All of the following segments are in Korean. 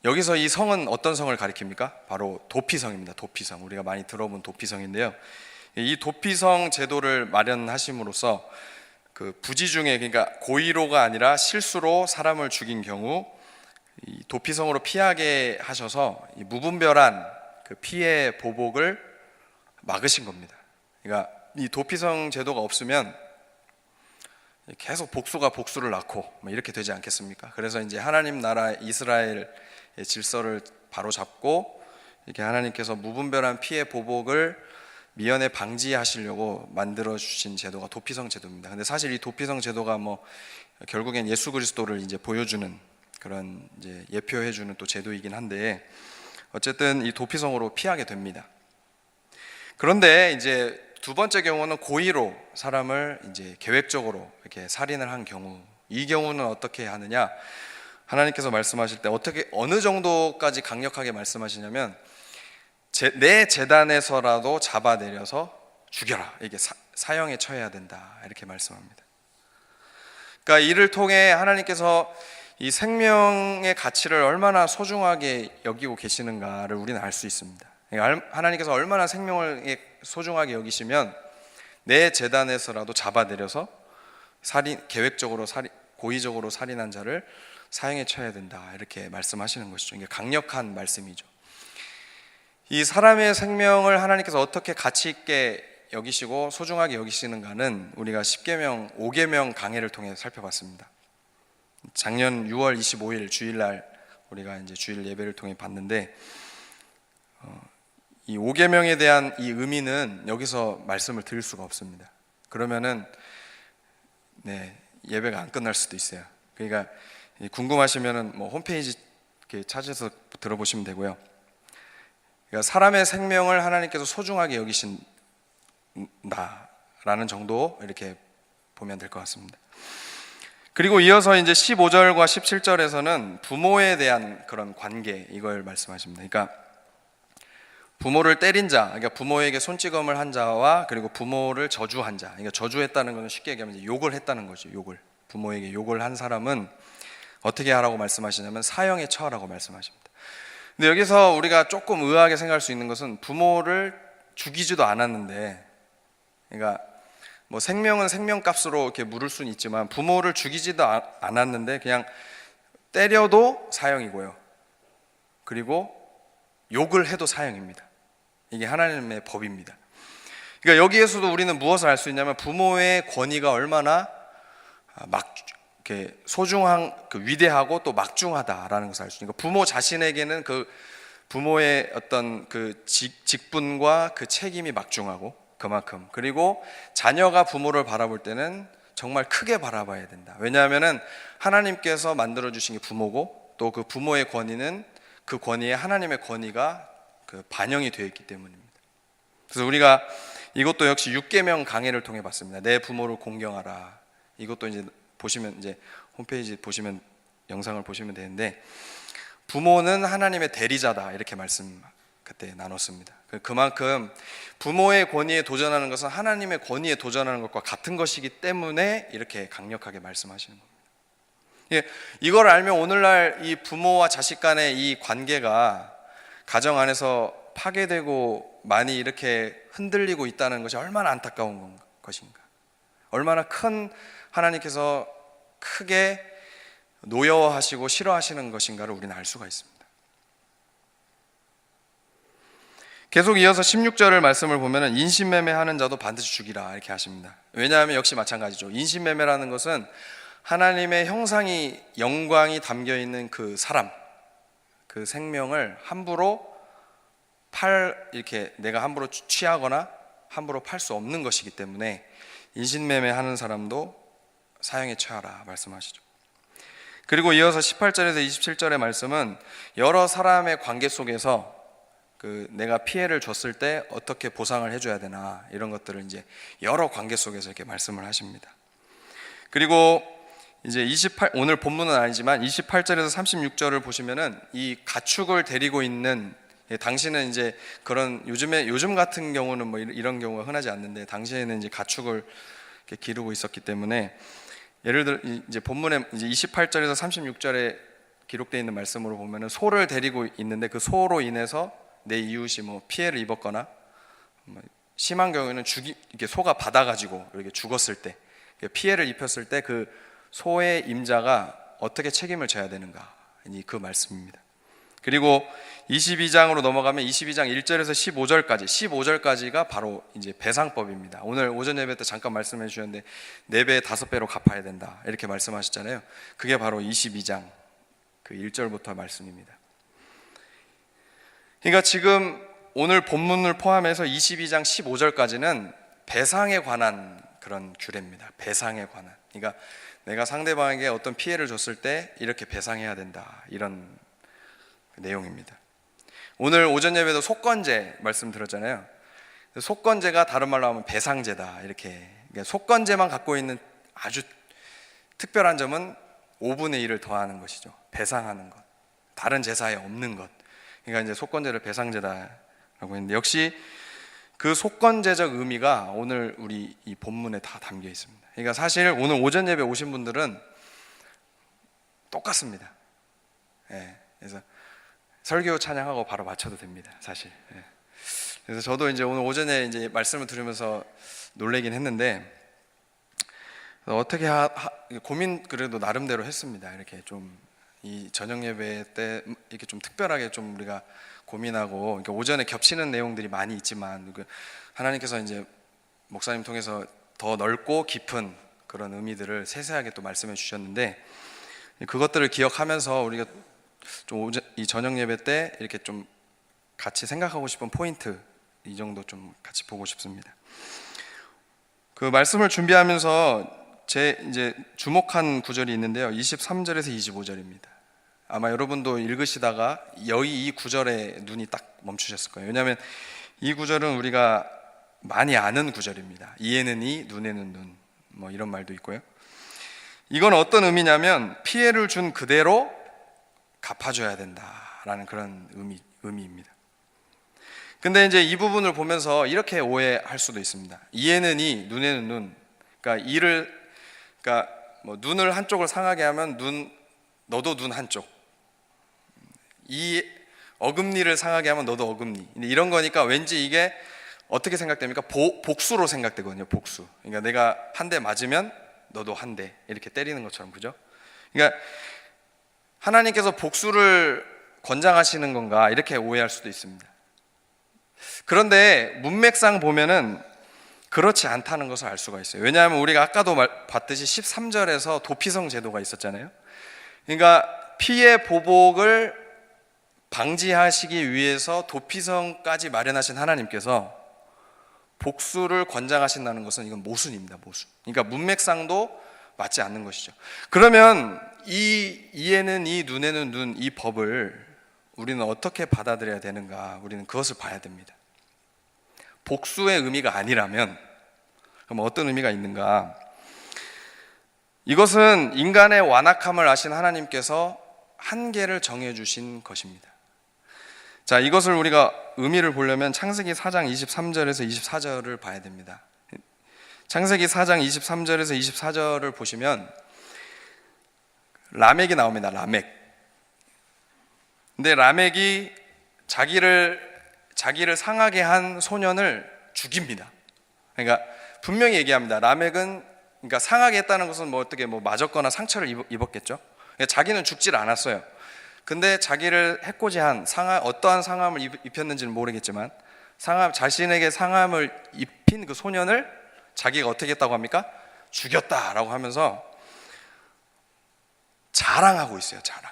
여기서 이 성은 어떤 성을 가리킵니까? 바로 도피성입니다. 도피성. 우리가 많이 들어본 도피성인데요. 이 도피성 제도를 마련하심으로써 그 부지 중에, 그러니까 고의로가 아니라 실수로 사람을 죽인 경우 이 도피성으로 피하게 하셔서 이 무분별한 그 피해 보복을 막으신 겁니다. 그러니까 이 도피성 제도가 없으면 계속 복수가 복수를 낳고 이렇게 되지 않겠습니까? 그래서 이제 하나님 나라 이스라엘의 질서를 바로잡고 이렇게 하나님께서 무분별한 피해 보복을 미연에 방지하시려고 만들어 주신 제도가 도피성 제도입니다. 근데 사실 이 도피성 제도가 결국엔 예수 그리스도를 이제 보여주는 그런 이제 예표해주는 또 제도이긴 한데, 어쨌든 이 도피성으로 피하게 됩니다. 그런데 이제 두 번째 경우는 고의로 사람을 이제 계획적으로 이렇게 살인을 한 경우, 이 경우는 어떻게 하느냐? 하나님께서 말씀하실 때 어느 정도까지 강력하게 말씀하시냐면, 내 재단에서라도 잡아내려서 죽여라, 이게 사형에 처해야 된다, 이렇게 말씀합니다. 그러니까 이를 통해 하나님께서 이 생명의 가치를 얼마나 소중하게 여기고 계시는가를 우리는 알 수 있습니다. 하나님께서 얼마나 생명을 소중하게 여기시면 내 재단에서라도 잡아내려서 계획적으로 고의적으로 살인한 자를 사형에 처해야 된다, 이렇게 말씀하시는 것이죠. 이게 강력한 말씀이죠. 이 사람의 생명을 하나님께서 어떻게 가치 있게 여기시고 소중하게 여기시는가는 우리가 10계명, 5계명 강해를 통해 살펴봤습니다. 작년 6월 25일 주일날 우리가 이제 주일 예배를 통해 봤는데, 이 5계명에 대한 이 의미는 여기서 말씀을 드릴 수가 없습니다. 그러면은 예배가 안 끝날 수도 있어요. 그러니까 궁금하시면은 홈페이지 이렇게 찾아서 들어보시면 되고요. 그러니까 사람의 생명을 하나님께서 소중하게 여기신다라는 정도 이렇게 보면 될 것 같습니다. 그리고 이어서 이제 15절과 17절에서는 부모에 대한 그런 관계, 이걸 말씀하십니다. 그러니까 부모를 때린 자, 그러니까 부모에게 손찌검을 한 자와 그리고 부모를 저주한 자, 그러니까 저주했다는 것은 쉽게 얘기하면 이제 욕을 했다는 거죠. 부모에게 욕을 한 사람은 어떻게 하라고 말씀하시냐면 사형에 처하라고 말씀하십니다. 근데 여기서 우리가 조금 의아하게 생각할 수 있는 것은 부모를 죽이지도 않았는데, 그러니까 생명은 생명값으로 이렇게 물을 수는 있지만 부모를 죽이지도 않았는데 그냥 때려도 사형이고요. 그리고 욕을 해도 사형입니다. 이게 하나님의 법입니다. 그러니까 여기에서도 우리는 무엇을 알 수 있냐면 부모의 권위가 얼마나 소중한, 위대하고 또 막중하다라는 것을 알 수 있는 거예요. 부모 자신에게는 그 부모의 어떤 그 직분과 그 책임이 막중하고 그만큼, 그리고 자녀가 부모를 바라볼 때는 정말 크게 바라봐야 된다. 왜냐하면은 하나님께서 만들어 주신 게 부모고, 또 그 부모의 권위는 그 권위에 하나님의 권위가 반영이 되어 있기 때문입니다. 그래서 우리가 이것도 역시 6계명 강해를 통해 봤습니다. 내 부모를 공경하라. 이것도 이제 보시면, 이제 홈페이지 보시면, 영상을 보시면 되는데, 부모는 하나님의 대리자다, 이렇게 말씀 그때 나눴습니다. 그만큼 부모의 권위에 도전하는 것은 하나님의 권위에 도전하는 것과 같은 것이기 때문에 이렇게 강력하게 말씀하시는 겁니다. 이걸 알면 오늘날 이 부모와 자식 간의 이 관계가 가정 안에서 파괴되고 많이 이렇게 흔들리고 있다는 것이 얼마나 안타까운 것인가, 얼마나 큰 하나님께서 크게 노여워하시고 싫어하시는 것인가를 우리는 알 수가 있습니다. 계속 이어서 16절을 말씀을 보면은 인신매매하는 자도 반드시 죽이라, 이렇게 하십니다. 왜냐하면 역시 마찬가지죠. 인신매매라는 것은 하나님의 형상이, 영광이 담겨 있는 그 사람, 그 생명을 함부로 이렇게 내가 함부로 취하거나 함부로 팔 수 없는 것이기 때문에 인신매매하는 사람도 사형에 처하라 말씀하시죠. 그리고 이어서 18절에서 27절의 말씀은 여러 사람의 관계 속에서 내가 피해를 줬을 때 어떻게 보상을 해줘야 되나, 이런 것들을 이제 여러 관계 속에서 이렇게 말씀을 하십니다. 그리고 이제 오늘 본문은 아니지만 28절에서 36절을 보시면은 이 가축을 데리고 있는, 당시는 이제 요즘 같은 경우는 이런 경우가 흔하지 않는데, 당시에는 이제 가축을 이렇게 기르고 있었기 때문에, 예를 들어 이제 본문에 이제 28절에서 36절에 기록되어 있는 말씀으로 보면은 소를 데리고 있는데 그 소로 인해서 내 이웃이 뭐 피해를 입었거나 뭐 심한 경우에는 이렇게 소가 받아가지고 이렇게 죽었을 때 피해를 입혔을 때 그 소의 임자가 어떻게 책임을 져야 되는가, 그 말씀입니다. 그리고 22장으로 넘어가면 22장 1절에서 15절까지가 바로 이제 배상법입니다. 오늘 오전 예배 때 잠깐 말씀해 주셨는데 4배, 5배로 갚아야 된다 이렇게 말씀하셨잖아요. 그게 바로 22장 그 1절부터 말씀입니다. 그러니까 지금 오늘 본문을 포함해서 22장 15절까지는 배상에 관한 그런 규례입니다. 배상에 관한. 그러니까 내가 상대방에게 어떤 피해를 줬을 때 이렇게 배상해야 된다, 이런 내용입니다. 오늘 오전 예배도 속건제 말씀 들었잖아요. 속건제가 다른 말로 하면 배상제다, 이렇게. 그러니까 속건제만 갖고 있는 아주 특별한 점은 5분의 1을 더하는 것이죠. 배상하는 것, 다른 제사에 없는 것. 그러니까 이제 속건제를 배상제다라고 했는데, 역시 그 속건제적 의미가 오늘 우리 이 본문에 다 담겨 있습니다. 그러니까 사실 오늘 오전 예배 오신 분들은 똑같습니다. 그래서 설교 찬양하고 바로 맞춰도 됩니다, 사실. 그래서 저도 이제 오늘 오전에 이제 말씀을 들으면서 놀래긴 했는데, 어떻게 고민 그래도 나름대로 했습니다. 이렇게 좀 이 저녁 예배 때 이렇게 좀 특별하게 좀 우리가 고민하고, 그러니까 오전에 겹치는 내용들이 많이 있지만 하나님께서 이제 목사님 통해서 더 넓고 깊은 그런 의미들을 세세하게 또 말씀해 주셨는데, 그것들을 기억하면서 우리가 좀 이 저녁 예배 때 이렇게 좀 같이 생각하고 싶은 포인트, 이 정도 좀 같이 보고 싶습니다. 그 말씀을 준비하면서 제 이제 주목한 구절이 있는데요, 23절에서 25절입니다. 아마 여러분도 읽으시다가 이 구절에 눈이 딱 멈추셨을 거예요. 왜냐하면 이 구절은 우리가 많이 아는 구절입니다. 이에는 이, 눈에는 눈, 뭐 이런 말도 있고요. 이건 어떤 의미냐면 피해를 준 그대로 갚아줘야 된다라는 그런 의미입니다. 근데 이제 이 부분을 보면서 이렇게 오해할 수도 있습니다. 이에는 이, 눈에는 눈. 그러니까 뭐 눈을 한쪽을 상하게 하면 너도 눈 한쪽. 이 어금니를 상하게 하면 너도 어금니. 이런 거니까 왠지 이게 어떻게 생각됩니까? 복수로 생각되거든요. 복수. 그러니까 내가 한 대 맞으면 너도 한 대, 이렇게 때리는 것처럼, 그죠? 그러니까 하나님께서 복수를 권장하시는 건가, 이렇게 오해할 수도 있습니다. 그런데 문맥상 보면은 그렇지 않다는 것을 알 수가 있어요. 왜냐하면 우리가 아까도 봤듯이 13절에서 도피성 제도가 있었잖아요. 그러니까 피해 보복을 방지하시기 위해서 도피성까지 마련하신 하나님께서 복수를 권장하신다는 것은 이건 모순입니다. 모순. 그러니까 문맥상도 맞지 않는 것이죠. 그러면 이에는 이, 눈에는 눈, 이 법을 우리는 어떻게 받아들여야 되는가? 우리는 그것을 봐야 됩니다. 복수의 의미가 아니라면 그럼 어떤 의미가 있는가? 이것은 인간의 완악함을 아신 하나님께서 한계를 정해주신 것입니다. 자, 이것을 우리가 의미를 보려면 창세기 4장 23절에서 24절을 봐야 됩니다. 창세기 4장 23절에서 24절을 보시면 라멕이 나옵니다. 라멕. 근데 라멕이 자기를 상하게 한 소년을 죽입니다. 그러니까 분명히 얘기합니다. 라멕은 그러니까 상하게 했다는 것은 뭐 어떻게 뭐 맞았거나 상처를 입었겠죠. 그러니까 자기는 죽질 않았어요. 근데 자기를 해코지 한 어떠한 상함을 입혔는지는 모르겠지만 자신에게 상함을 입힌 그 소년을 자기가 어떻게 했다고 합니까? 죽였다라고 하면서 자랑하고 있어요. 자랑.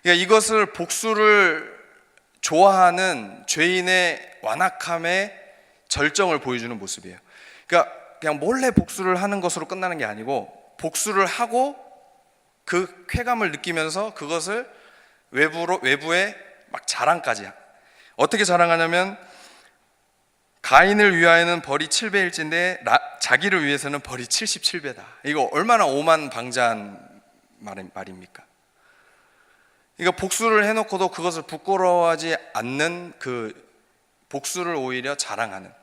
그러니까 이것을 복수를 좋아하는 죄인의 완악함의 절정을 보여주는 모습이에요. 그러니까 그냥 몰래 복수를 하는 것으로 끝나는 게 아니고 복수를 하고 그 쾌감을 느끼면서 그것을 외부에 막 자랑까지. 어떻게 자랑하냐면 가인을 위하여는 벌이 7배일진데 자기를 위해서는 벌이 77배다. 이거 얼마나 오만방자한 말입니까? 그러니까 복수를 해놓고도 그것을 부끄러워하지 않는 그 복수를 오히려 자랑하는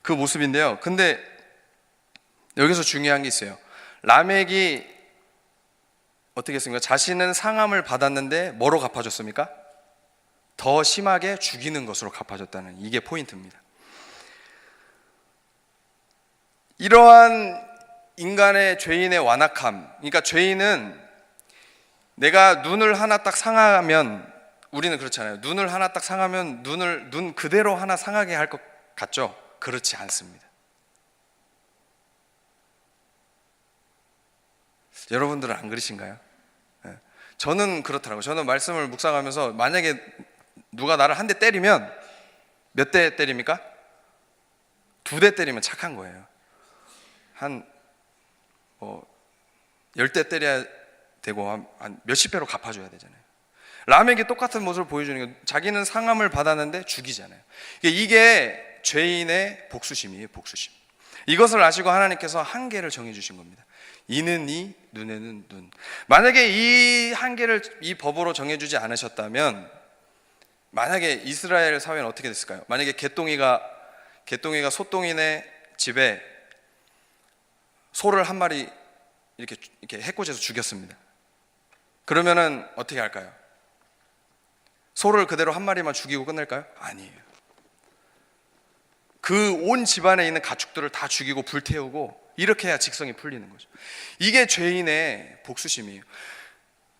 그 모습인데요. 근데 여기서 중요한 게 있어요. 라멕이 어떻게 했습니까? 자신은 상함을 받았는데 뭐로 갚아줬습니까? 더 심하게 죽이는 것으로 갚아줬다는, 이게 포인트입니다. 이러한 인간의, 죄인의 완악함, 그러니까 죄인은 내가 눈을 하나 딱 상하면, 우리는 그렇잖아요. 눈을 하나 딱 상하면 눈 그대로 하나 상하게 할 것 같죠? 그렇지 않습니다. 여러분들은 안 그러신가요? 저는 그렇더라고요. 저는 말씀을 묵상하면서 만약에 누가 나를 한 대 때리면 몇 대 때립니까? 2대 때리면 착한 거예요. 한 10대 때려야 되고 한 몇십 배로 갚아줘야 되잖아요. 람에게 똑같은 모습을 보여주는 게, 자기는 상함을 받았는데 죽이잖아요. 이게 죄인의 복수심이에요. 복수심. 이것을 아시고 하나님께서 한계를 정해주신 겁니다. 이는 이, 눈에는 눈. 만약에 이 한계를 이 법으로 정해주지 않으셨다면, 만약에 이스라엘 사회는 어떻게 됐을까요? 만약에 개똥이가 소똥이네 집에 소를 한 마리 이렇게 해코지해서 죽였습니다. 그러면은 어떻게 할까요? 소를 그대로 한 마리만 죽이고 끝낼까요? 아니에요. 그 온 집안에 있는 가축들을 다 죽이고 불태우고, 이렇게 해야 직성이 풀리는 거죠. 이게 죄인의 복수심이에요.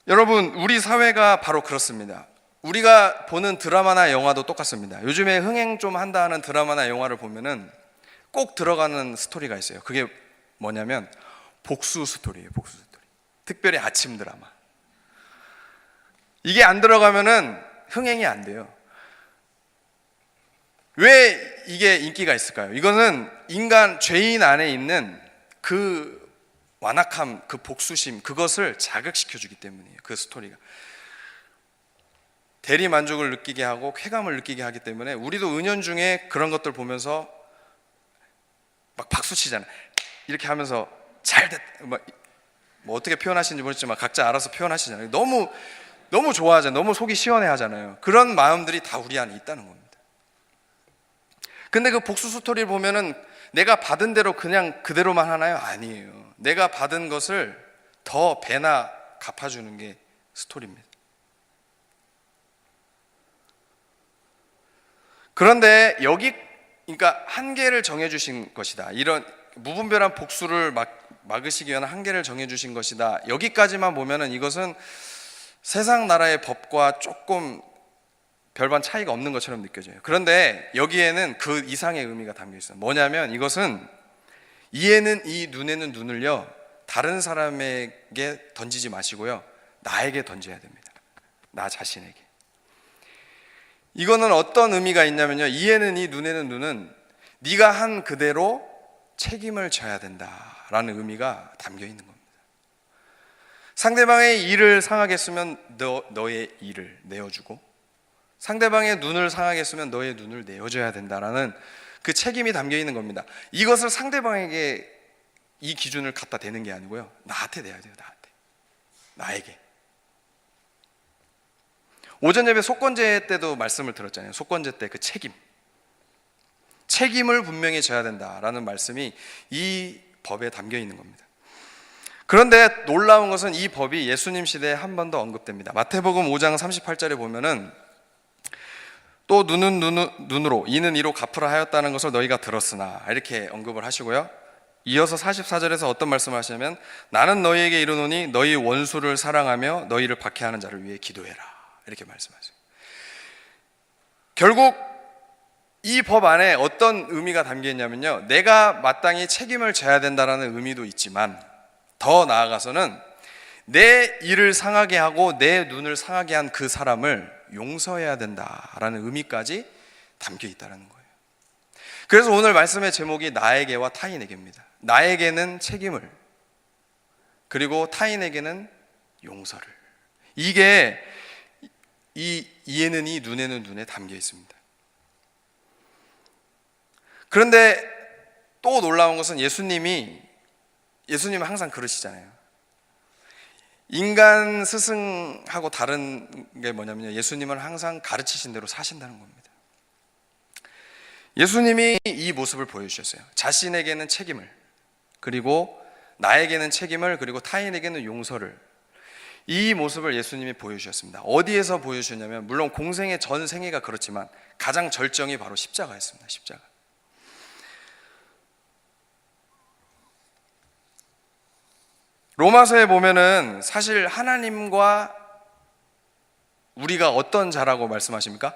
여러분, 우리 사회가 바로 그렇습니다. 우리가 보는 드라마나 영화도 똑같습니다. 요즘에 흥행 좀 한다 하는 드라마나 영화를 보면은 꼭 들어가는 스토리가 있어요. 그게 뭐냐면 복수 스토리예요. 복수 스토리. 특별히 아침 드라마. 이게 안 들어가면은 흥행이 안 돼요. 왜 이게 인기가 있을까요? 이거는 인간, 죄인 안에 있는 그 완악함, 그 복수심, 그것을 자극시켜주기 때문이에요. 그 스토리가 대리 만족을 느끼게 하고 쾌감을 느끼게 하기 때문에, 우리도 은연중에 그런 것들 보면서 막 박수치잖아요. 이렇게 하면서 잘됐, 뭐 어떻게 표현하시는지 모르겠지만 각자 알아서 표현하시잖아요. 너무 좋아하잖아요. 너무 속이 시원해 하잖아요. 그런 마음들이 다 우리 안에 있다는 겁니다. 근데 그 복수 스토리를 보면은 내가 받은 대로 그냥 그대로만 하나요? 아니에요. 내가 받은 것을 더 배나 갚아주는 게 스토리입니다. 그런데 그러니까 한계를 정해주신 것이다. 이런 무분별한 복수를 막으시기 위한 한계를 정해주신 것이다. 여기까지만 보면은 이것은 세상 나라의 법과 조금 별반 차이가 없는 것처럼 느껴져요. 그런데 여기에는 그 이상의 의미가 담겨 있어요. 뭐냐면, 이것은 이에는 이, 눈에는 눈을요, 다른 사람에게 던지지 마시고요, 나에게 던져야 됩니다. 나 자신에게. 이거는 어떤 의미가 있냐면요, 이에는 이, 눈에는 눈은 네가 한 그대로 책임을 져야 된다라는 의미가 담겨 있는 겁니다. 상대방의 일을 상하게 했으면 너의 일을 내어주고, 상대방의 눈을 상하게 했으면 너의 눈을 내어줘야 된다라는 그 책임이 담겨 있는 겁니다. 이것을 상대방에게 이 기준을 갖다 대는 게 아니고요, 나한테 내야 돼요. 나에게. 오전 예배 속건제 때도 말씀을 들었잖아요. 속건제 때 그 책임을 분명히 져야 된다라는 말씀이 이 법에 담겨 있는 겁니다. 그런데 놀라운 것은 이 법이 예수님 시대에 한 번 더 언급됩니다. 마태복음 5장 38절에 보면은, 또 눈은 눈으로, 이는 이로 갚으라 하였다는 것을 너희가 들었으나, 이렇게 언급을 하시고요, 이어서 44절에서 어떤 말씀을 하시냐면, 나는 너희에게 이르노니 너희 원수를 사랑하며 너희를 박해하는 자를 위해 기도해라, 이렇게 말씀하세요. 결국 이 법 안에 어떤 의미가 담겨 있냐면요, 내가 마땅히 책임을 져야 된다는 의미도 있지만, 더 나아가서는 내 일을 상하게 하고 내 눈을 상하게 한 그 사람을 용서해야 된다라는 의미까지 담겨 있다는 거예요. 그래서 오늘 말씀의 제목이 나에게와 타인에게입니다. 나에게는 책임을, 그리고 타인에게는 용서를. 이게 이에는 이, 눈에는 눈에 담겨 있습니다. 그런데 또 놀라운 것은 예수님은 항상 그러시잖아요. 인간 스승하고 다른 게 뭐냐면요, 예수님은 항상 가르치신 대로 사신다는 겁니다. 예수님이 이 모습을 보여주셨어요. 자신에게는 책임을, 그리고 나에게는 책임을, 그리고 타인에게는 용서를. 이 모습을 예수님이 보여주셨습니다. 어디에서 보여주셨냐면, 물론 공생의 전 생애가 그렇지만 가장 절정이 바로 십자가였습니다. 십자가. 로마서에 보면은 사실 하나님과 우리가 어떤 자라고 말씀하십니까?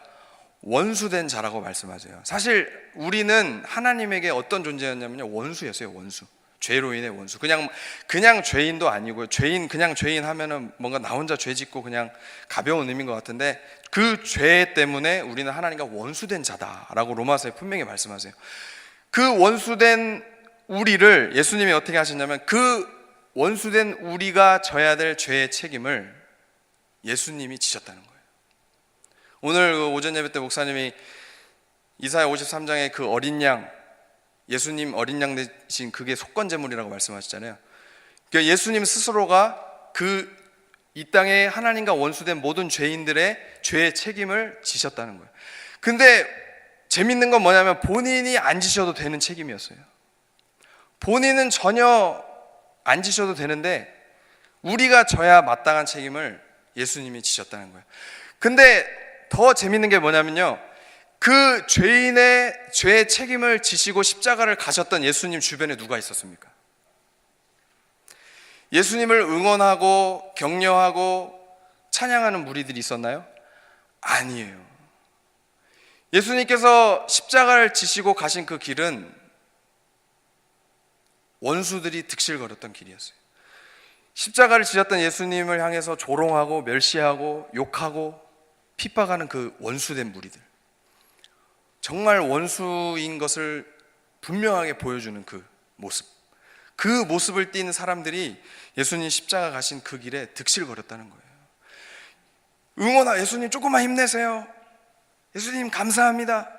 원수된 자라고 말씀하세요. 사실 우리는 하나님에게 어떤 존재였냐면요, 원수였어요. 원수. 죄로 인해 원수. 그냥 죄인도 아니고요. 그냥 죄인 하면은 뭔가 나 혼자 죄 짓고 그냥 가벼운 의미인 것 같은데, 그 죄 때문에 우리는 하나님과 원수된 자다라고 로마서에 분명히 말씀하세요. 그 원수된 우리를 예수님이 어떻게 하셨냐면, 그 원수된 우리가 져야 될 죄의 책임을 예수님이 지셨다는 거예요. 오늘 오전 예배 때 목사님이 이사야 53장의 그 어린 양, 예수님 어린 양 대신 그게 속건제물이라고 말씀하셨잖아요. 그러니까 예수님 스스로가 이 땅에 하나님과 원수된 모든 죄인들의 죄의 책임을 지셨다는 거예요. 근데 재밌는 건 뭐냐면, 본인이 안 지셔도 되는 책임이었어요. 본인은 전혀 안 지셔도 되는데 우리가 져야 마땅한 책임을 예수님이 지셨다는 거예요. 근데 더 재밌는 게 뭐냐면요, 그 죄인의 죄의 책임을 지시고 십자가를 가셨던 예수님 주변에 누가 있었습니까? 예수님을 응원하고 격려하고 찬양하는 무리들이 있었나요? 아니에요. 예수님께서 십자가를 지시고 가신 그 길은 원수들이 득실거렸던 길이었어요. 십자가를 지셨던 예수님을 향해서 조롱하고 멸시하고 욕하고 핍박하는 그 원수된 무리들, 정말 원수인 것을 분명하게 보여주는 그 모습을 띈 사람들이 예수님 십자가 가신 그 길에 득실거렸다는 거예요. 예수님 조금만 힘내세요. 예수님 감사합니다.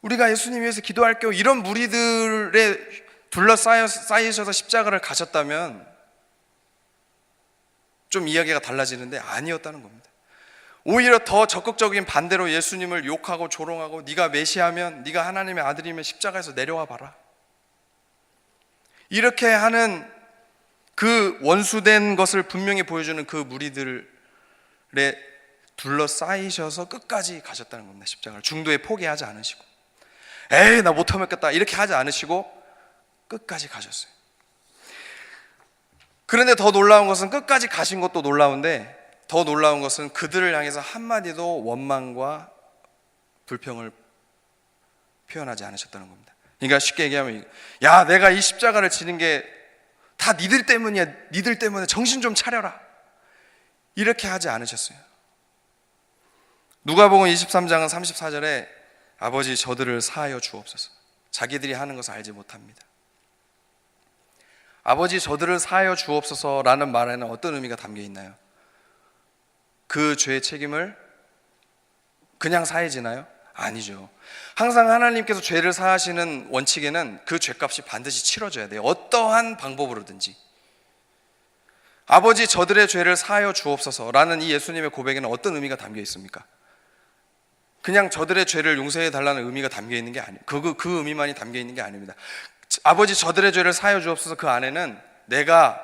우리가 예수님 위해서 기도할게요. 이런 무리들에 둘러싸이셔서 십자가를 가셨다면 좀 이야기가 달라지는데 아니었다는 겁니다. 오히려 더 적극적인 반대로 예수님을 욕하고 조롱하고, 네가 메시아면, 네가 하나님의 아들이면 십자가에서 내려와 봐라, 이렇게 하는 그 원수된 것을 분명히 보여주는 그 무리들에 둘러싸이셔서 끝까지 가셨다는 겁니다. 십자가를 중도에 포기하지 않으시고, 에이 나 못하겠다 이렇게 하지 않으시고 끝까지 가셨어요. 그런데 더 놀라운 것은, 끝까지 가신 것도 놀라운데 더 놀라운 것은 그들을 향해서 한마디도 원망과 불평을 표현하지 않으셨다는 겁니다. 그러니까 쉽게 얘기하면, 야 내가 이 십자가를 지는 게 다 니들 때문이야, 니들 때문에 정신 좀 차려라, 이렇게 하지 않으셨어요. 누가복음 23장은 34절에 아버지 저들을 사하여 주옵소서, 자기들이 하는 것을 알지 못합니다. 아버지 저들을 사하여 주옵소서라는 말에는 어떤 의미가 담겨 있나요? 그 죄의 책임을 그냥 사해지나요? 아니죠. 항상 하나님께서 죄를 사하시는 원칙에는 그 죄값이 반드시 치러져야 돼요. 어떠한 방법으로든지. 아버지 저들의 죄를 사하여 주옵소서라는 이 예수님의 고백에는 어떤 의미가 담겨 있습니까? 그냥 저들의 죄를 용서해 달라는 의미가 담겨 있는 게 아니에요. 그 의미만이 담겨 있는 게 아닙니다. 아버지 저들의 죄를 사하여 주옵소서, 그 안에는 내가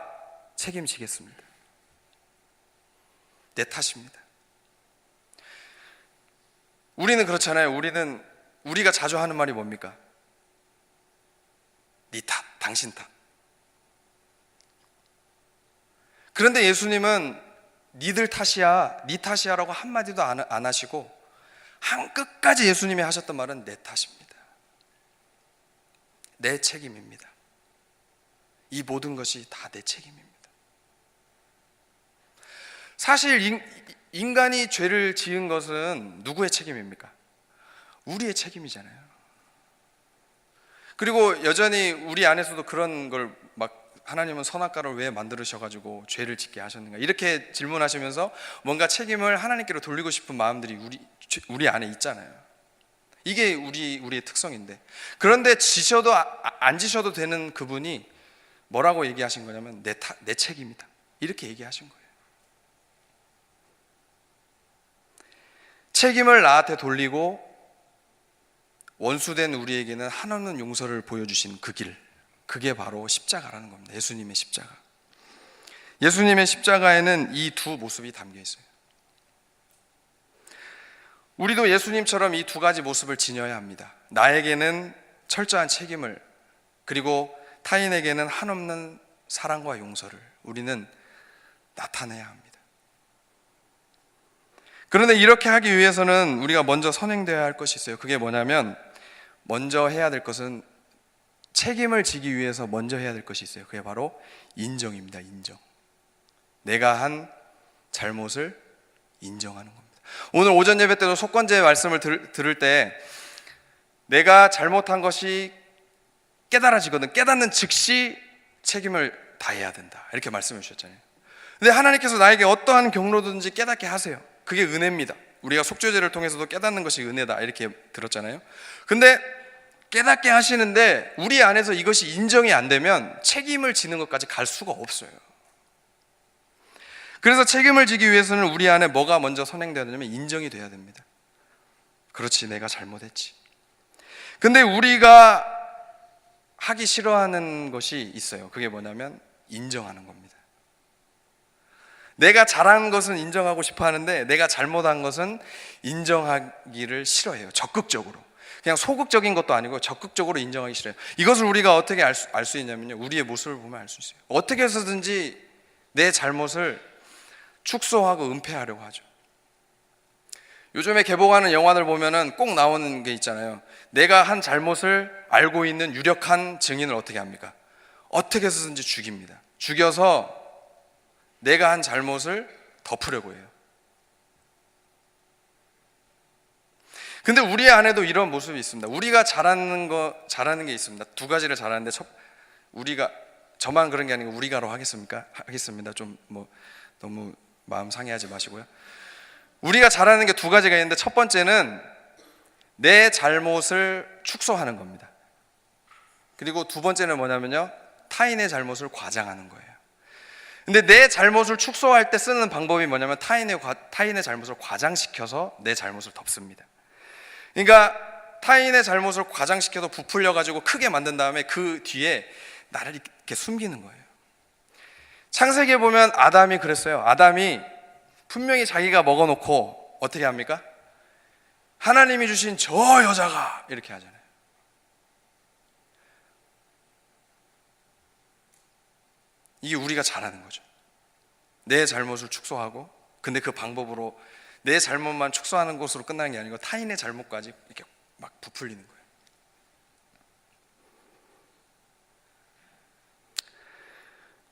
책임지겠습니다, 내 탓입니다. 우리는 그렇잖아요. 우리가 자주 하는 말이 뭡니까? 네 탓, 당신 탓. 그런데 예수님은 니들 탓이야, 네 탓이야라고 한마디도 안 하시고 끝까지 예수님이 하셨던 말은 내 탓입니다, 내 책임입니다, 이 모든 것이 다 내 책임입니다. 사실 인간이 죄를 지은 것은 누구의 책임입니까? 우리의 책임이잖아요. 그리고 여전히 우리 안에서도 그런 걸 막, 하나님은 선악과를 왜 만들으셔가지고 죄를 짓게 하셨는가, 이렇게 질문하시면서 뭔가 책임을 하나님께로 돌리고 싶은 마음들이 우리 안에 있잖아요. 이게 우리의 특성인데, 그런데 안 지셔도 되는 그분이 뭐라고 얘기하신 거냐면 내 책임이다, 이렇게 얘기하신 거예요. 책임을 나한테 돌리고 원수된 우리에게는 한없는 용서를 보여주신 그 길, 그게 바로 십자가라는 겁니다. 예수님의 십자가. 예수님의 십자가에는 이 두 모습이 담겨 있어요. 우리도 예수님처럼 이 두 가지 모습을 지녀야 합니다. 나에게는 철저한 책임을, 그리고 타인에게는 한없는 사랑과 용서를 우리는 나타내야 합니다. 그런데 이렇게 하기 위해서는 우리가 먼저 선행되어야 할 것이 있어요. 그게 뭐냐면, 먼저 해야 될 것은, 책임을 지기 위해서 먼저 해야 될 것이 있어요. 그게 바로 인정입니다. 인정. 내가 한 잘못을 인정하는 겁니다. 오늘 오전 예배 때도 속건제 말씀을 들을 때 내가 잘못한 것이 깨달아지거든, 깨닫는 즉시 책임을 다해야 된다, 이렇게 말씀해 주셨잖아요. 근데 하나님께서 나에게 어떠한 경로든지 깨닫게 하세요. 그게 은혜입니다. 우리가 속죄제를 통해서도 깨닫는 것이 은혜다, 이렇게 들었잖아요. 근데 깨닫게 하시는데 우리 안에서 이것이 인정이 안 되면 책임을 지는 것까지 갈 수가 없어요. 그래서 책임을 지기 위해서는 우리 안에 뭐가 먼저 선행되어야 되냐면 인정이 돼야 됩니다. 그렇지, 내가 잘못했지. 근데 우리가 하기 싫어하는 것이 있어요. 그게 뭐냐면 인정하는 겁니다. 내가 잘한 것은 인정하고 싶어 하는데 내가 잘못한 것은 인정하기를 싫어해요. 적극적으로. 그냥 소극적인 것도 아니고 적극적으로 인정하기 싫어요. 이것을 우리가 어떻게 알 수 있냐면요, 우리의 모습을 보면 알 수 있어요. 어떻게 해서든지 내 잘못을 축소하고 은폐하려고 하죠. 요즘에 개봉하는 영화들 보면은 꼭 나오는 게 있잖아요. 내가 한 잘못을 알고 있는 유력한 증인을 어떻게 합니까? 어떻게 해서든지 죽입니다. 죽여서 내가 한 잘못을 덮으려고 해요. 근데 우리 안에도 이런 모습이 있습니다. 우리가 잘하는 게 있습니다. 두 가지를 잘하는데, 우리가, 저만 그런 게 아니고 우리가로 하겠습니다. 좀 너무 마음 상해하지 마시고요. 우리가 잘하는 게 두 가지가 있는데, 첫 번째는 내 잘못을 축소하는 겁니다. 그리고 두 번째는 뭐냐면요, 타인의 잘못을 과장하는 거예요. 근데 내 잘못을 축소할 때 쓰는 방법이 뭐냐면 타인의 잘못을 과장시켜서 내 잘못을 덮습니다. 그러니까 타인의 잘못을 과장시켜서 부풀려 가지고 크게 만든 다음에 그 뒤에 나를 이렇게 숨기는 거예요. 창세기에 보면 아담이 그랬어요. 아담이 분명히 자기가 먹어놓고 어떻게 합니까? 하나님이 주신 저 여자가, 이렇게 하잖아요. 이게 우리가 잘하는 거죠. 내 잘못을 축소하고, 근데 그 방법으로 내 잘못만 축소하는 것으로 끝나는 게 아니고 타인의 잘못까지 이렇게 막 부풀리는 거예요.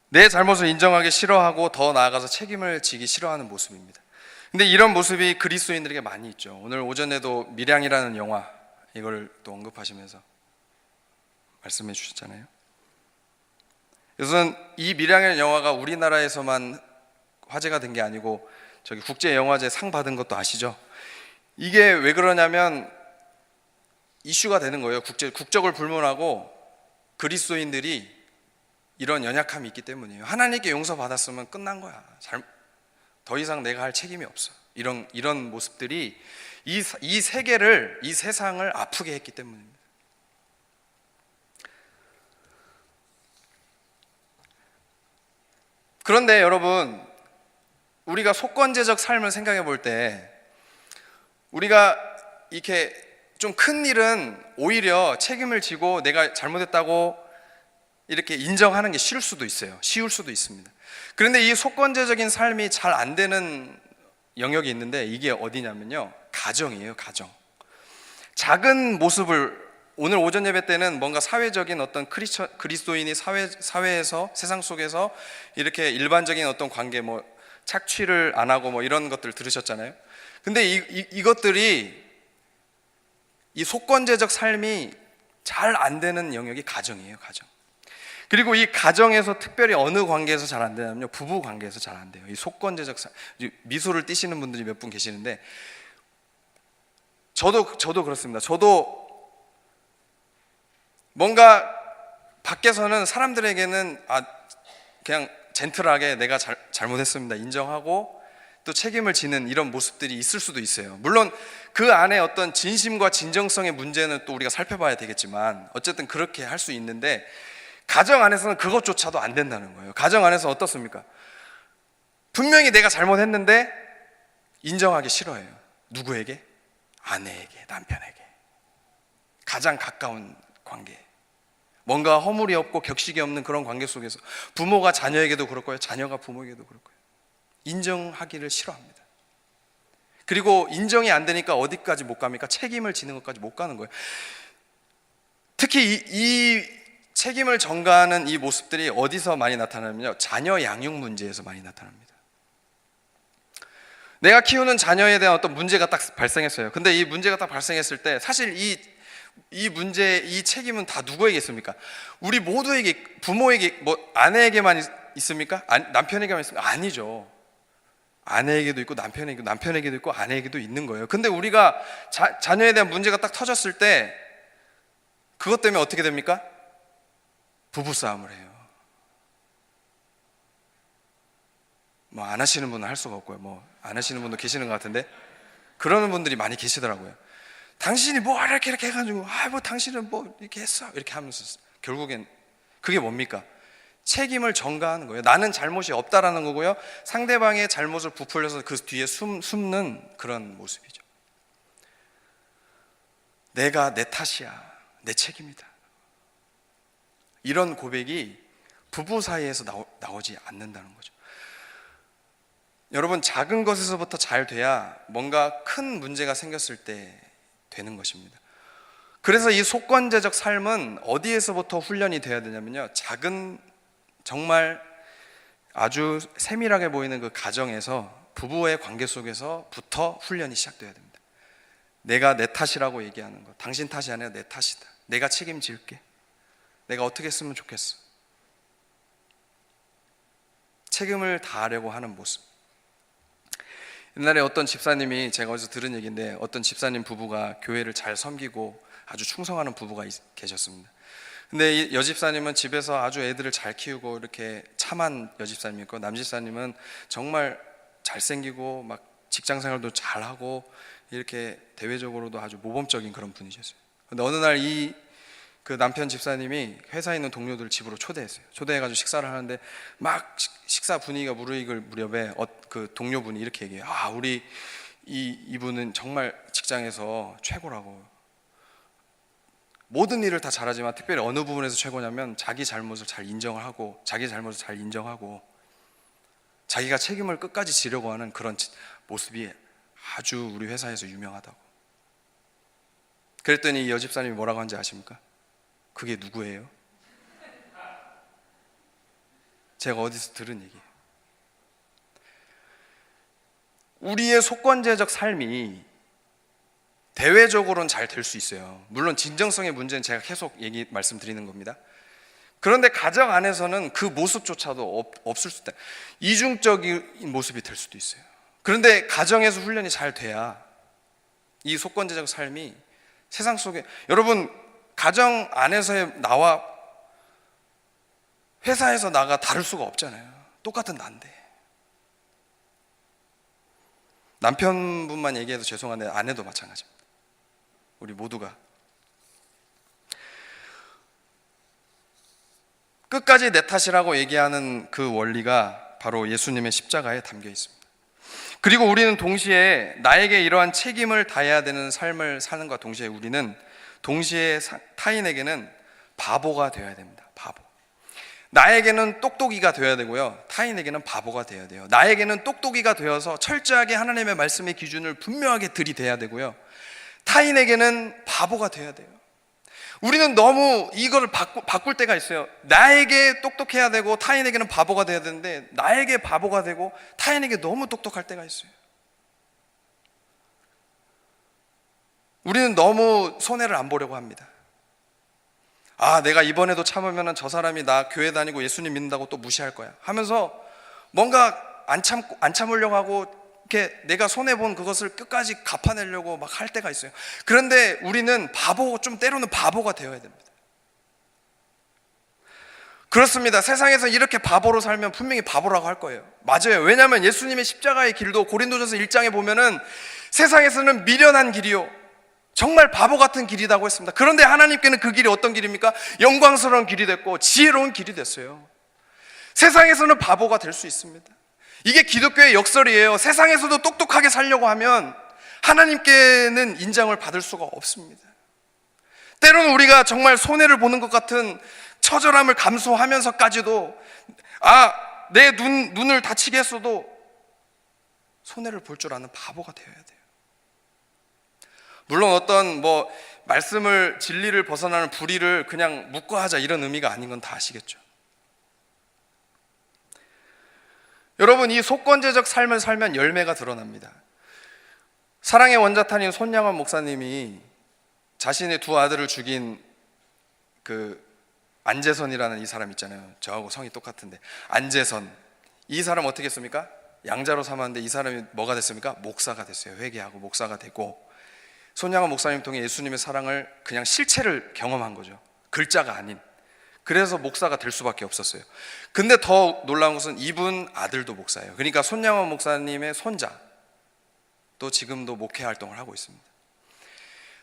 내 잘못을 인정하기 싫어하고 더 나아가서 책임을 지기 싫어하는 모습입니다. 근데 이런 모습이 그리스도인들에게 많이 있죠. 오늘 오전에도 밀양이라는 영화, 이걸 또 언급하시면서 말씀해 주셨잖아요. 우선 이 밀양이라는 영화가 우리나라에서만 화제가 된 게 아니고 저기 국제영화제 상 받은 것도 아시죠? 이게 왜 그러냐면 이슈가 되는 거예요. 국적을 불문하고 그리스도인들이 이런 연약함이 있기 때문이에요. 하나님께 용서받았으면 끝난 거야. 더 이상 내가 할 책임이 없어. 이런 모습들이 이 세계를, 이 세상을 아프게 했기 때문입니다. 그런데 여러분, 우리가 속건제적 삶을 생각해 볼 때 우리가 이렇게 좀 큰 일은 오히려 책임을 지고 내가 잘못했다고 이렇게 인정하는 게 쉬울 수도 있습니다. 그런데 이 속건제적인 삶이 잘 안 되는 영역이 있는데, 이게 어디냐면요, 가정이에요. 가정. 작은 모습을, 오늘 오전 예배 때는 뭔가 사회적인 어떤 그리스도인이 사회에서, 세상 속에서 이렇게 일반적인 어떤 관계, 착취를 안 하고 이런 것들 들으셨잖아요. 근데 이것들이, 이 속건제적 삶이 잘 안 되는 영역이 가정이에요. 가정. 그리고 이 가정에서 특별히 어느 관계에서 잘 안 되냐면요, 부부 관계에서 잘 안 돼요. 이 속건제적 삶, 미소를 띠시는 분들이 몇 분 계시는데, 저도 그렇습니다. 저도 뭔가 밖에서는 사람들에게는 그냥 젠틀하게 내가 잘못했습니다 인정하고 또 책임을 지는 이런 모습들이 있을 수도 있어요. 물론 그 안에 어떤 진심과 진정성의 문제는 또 우리가 살펴봐야 되겠지만, 어쨌든 그렇게 할 수 있는데, 가정 안에서는 그것조차도 안 된다는 거예요. 가정 안에서 어떻습니까? 분명히 내가 잘못했는데 인정하기 싫어해요. 누구에게? 아내에게, 남편에게. 가장 가까운 관계. 뭔가 허물이 없고 격식이 없는 그런 관계 속에서 부모가 자녀에게도 그럴 거예요. 자녀가 부모에게도 그럴 거예요. 인정하기를 싫어합니다. 그리고 인정이 안 되니까 어디까지 못 갑니까? 책임을 지는 것까지 못 가는 거예요. 특히 이 책임을 전가하는 이 모습들이 어디서 많이 나타나냐면요, 자녀 양육 문제에서 많이 나타납니다. 내가 키우는 자녀에 대한 어떤 문제가 딱 발생했어요. 근데 이 문제가 딱 발생했을 때 사실 이 문제, 이 책임은 다 누구에게 있습니까? 우리 모두에게, 부모에게, 아내에게만 있습니까? 남편에게만 있습니까? 아니죠. 아내에게도 있고 남편에게도 있고 아내에게도 있는 거예요. 근데 우리가 자녀에 대한 문제가 딱 터졌을 때 그것 때문에 어떻게 됩니까? 부부싸움을 해요. 안 하시는 분은 할 수가 없고요. 안 하시는 분도 계시는 것 같은데 그러는 분들이 많이 계시더라고요. 당신이 이렇게 해가지고 당신은 이렇게 했어 이렇게 하면서 결국엔 그게 뭡니까? 책임을 전가하는 거예요. 나는 잘못이 없다라는 거고요, 상대방의 잘못을 부풀려서 그 뒤에 숨는 그런 모습이죠. 내가 내 탓이야, 내 책임이다, 이런 고백이 부부 사이에서 나오지 않는다는 거죠. 여러분, 작은 것에서부터 잘 돼야 뭔가 큰 문제가 생겼을 때 되는 것입니다. 그래서 이 속건제적 삶은 어디에서부터 훈련이 돼야 되냐면요, 작은, 정말 아주 세밀하게 보이는 그 가정에서, 부부의 관계 속에서부터 훈련이 시작돼야 됩니다. 내가 내 탓이라고 얘기하는 것, 당신 탓이 아니라 내 탓이다, 내가 책임질게, 내가 어떻게 했으면 좋겠어, 책임을 다하려고 하는 모습. 옛날에 어떤 집사님이, 제가 어디서 들은 얘기인데, 어떤 집사님 부부가 교회를 잘 섬기고 아주 충성하는 부부가 계셨습니다. 근데 이 여집사님은 집에서 아주 애들을 잘 키우고 이렇게 참한 여집사님이고, 남집사님은 정말 잘생기고 막 직장생활도 잘하고 이렇게 대외적으로도 아주 모범적인 그런 분이셨어요. 근데 어느 날 그 남편 집사님이 회사에 있는 동료들을 집으로 초대했어요. 초대해가지고 식사를 하는데 막 식사 분위기가 무르익을 무렵에 그 동료분이 이렇게 얘기해요. 우리 이분은 정말 직장에서 최고라고, 모든 일을 다 잘하지만 특별히 어느 부분에서 최고냐면 자기 잘못을 잘 인정하고 자기가 책임을 끝까지 지려고 하는 그런 모습이 아주 우리 회사에서 유명하다고. 그랬더니 이 여집사님이 뭐라고 하는지 아십니까? 그게 누구예요? 제가 어디서 들은 얘기예요. 우리의 속건제적 삶이 대외적으로는 잘 될 수 있어요. 물론 진정성의 문제는 제가 계속 말씀드리는 겁니다. 그런데 가정 안에서는 그 모습조차도 없을 수 있다. 이중적인 모습이 될 수도 있어요. 그런데 가정에서 훈련이 잘 돼야 이 속건제적 삶이 세상 속에, 여러분, 가정 안에서의 나와 회사에서 나가 다를 수가 없잖아요. 똑같은 나인데. 남편분만 얘기해도 죄송한데 아내도 마찬가지입니다. 우리 모두가 끝까지 내 탓이라고 얘기하는 그 원리가 바로 예수님의 십자가에 담겨 있습니다. 그리고 우리는 동시에 나에게 이러한 책임을 다해야 되는 삶을 사는과 동시에 우리는 동시에 타인에게는 바보가 되어야 됩니다. 바보. 나에게는 똑똑이가 되어야 되고요, 타인에게는 바보가 되어야 돼요. 나에게는 똑똑이가 되어서 철저하게 하나님의 말씀의 기준을 분명하게 들이대야 되고요, 타인에게는 바보가 되어야 돼요. 우리는 너무 이걸 바꿀 때가 있어요. 나에게 똑똑해야 되고 타인에게는 바보가 돼야 되는데, 나에게 바보가 되고 타인에게 너무 똑똑할 때가 있어요. 우리는 너무 손해를 안 보려고 합니다. 내가 이번에도 참으면 저 사람이 나 교회 다니고 예수님 믿는다고 또 무시할 거야 하면서 뭔가 안 참으려고 하고, 이렇게 내가 손해본 그것을 끝까지 갚아내려고 막 할 때가 있어요. 그런데 우리는 좀 때로는 바보가 되어야 됩니다. 그렇습니다. 세상에서 이렇게 바보로 살면 분명히 바보라고 할 거예요. 맞아요. 왜냐하면 예수님의 십자가의 길도 고린도전서 1장에 보면은 세상에서는 미련한 길이요, 정말 바보 같은 길이라고 했습니다. 그런데 하나님께는 그 길이 어떤 길입니까? 영광스러운 길이 됐고 지혜로운 길이 됐어요. 세상에서는 바보가 될 수 있습니다. 이게 기독교의 역설이에요. 세상에서도 똑똑하게 살려고 하면 하나님께는 인정을 받을 수가 없습니다. 때로는 우리가 정말 손해를 보는 것 같은 처절함을 감수하면서까지도 내 눈을 다치게 했어도 손해를 볼 줄 아는 바보가 되어야 돼요. 물론 어떤 말씀을 진리를 벗어나는 불의를 그냥 묵과하자 이런 의미가 아닌 건 다 아시겠죠. 여러분, 이 속건제적 삶을 살면 열매가 드러납니다. 사랑의 원자탄인 손양원 목사님이 자신의 두 아들을 죽인 그 안재선이라는 이 사람 있잖아요. 저하고 성이 똑같은데 안재선, 이 사람 어떻게 했습니까? 양자로 삼았는데 이 사람이 뭐가 됐습니까? 목사가 됐어요. 회개하고 목사가 되고, 손양원 목사님 통해 예수님의 사랑을 그냥 실체를 경험한 거죠. 글자가 아닌. 그래서 목사가 될 수밖에 없었어요. 근데 더 놀라운 것은 이분 아들도 목사예요. 그러니까 손양원 목사님의 손자, 또 지금도 목회 활동을 하고 있습니다.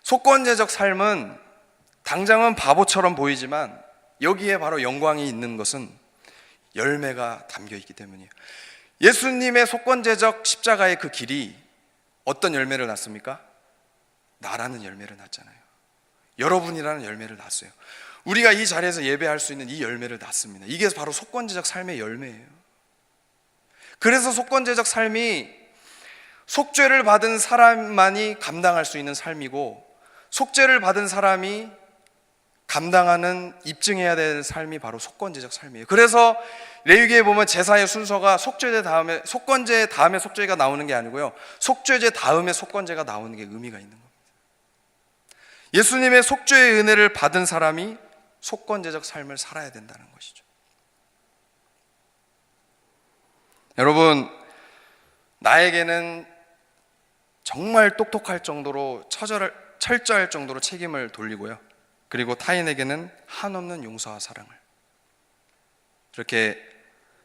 속건제적 삶은 당장은 바보처럼 보이지만 여기에 바로 영광이 있는 것은 열매가 담겨 있기 때문이에요. 예수님의 속건제적 십자가의 그 길이 어떤 열매를 낳습니까? 나라는 열매를 낳잖아요. 여러분이라는 열매를 낳았어요. 우리가 이 자리에서 예배할 수 있는 이 열매를 낳습니다. 이게 바로 속건제적 삶의 열매예요. 그래서 속건제적 삶이 속죄를 받은 사람만이 감당할 수 있는 삶이고, 속죄를 받은 사람이 감당하는, 입증해야 될 삶이 바로 속건제적 삶이에요. 그래서 레위기에 보면 제사의 순서가 속죄제 다음에, 속건제 다음에 속죄가 나오는 게 아니고요, 속죄제 다음에 속건제가 나오는 게 의미가 있는 겁니다. 예수님의 속죄의 은혜를 받은 사람이 속건제적 삶을 살아야 된다는 것이죠. 여러분, 나에게는 정말 똑똑할 정도로 철저할 정도로 책임을 돌리고요, 그리고 타인에게는 한없는 용서와 사랑을, 이렇게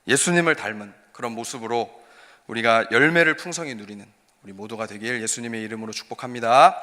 예수님을 닮은 그런 모습으로 우리가 열매를 풍성히 누리는 우리 모두가 되길 예수님의 이름으로 축복합니다.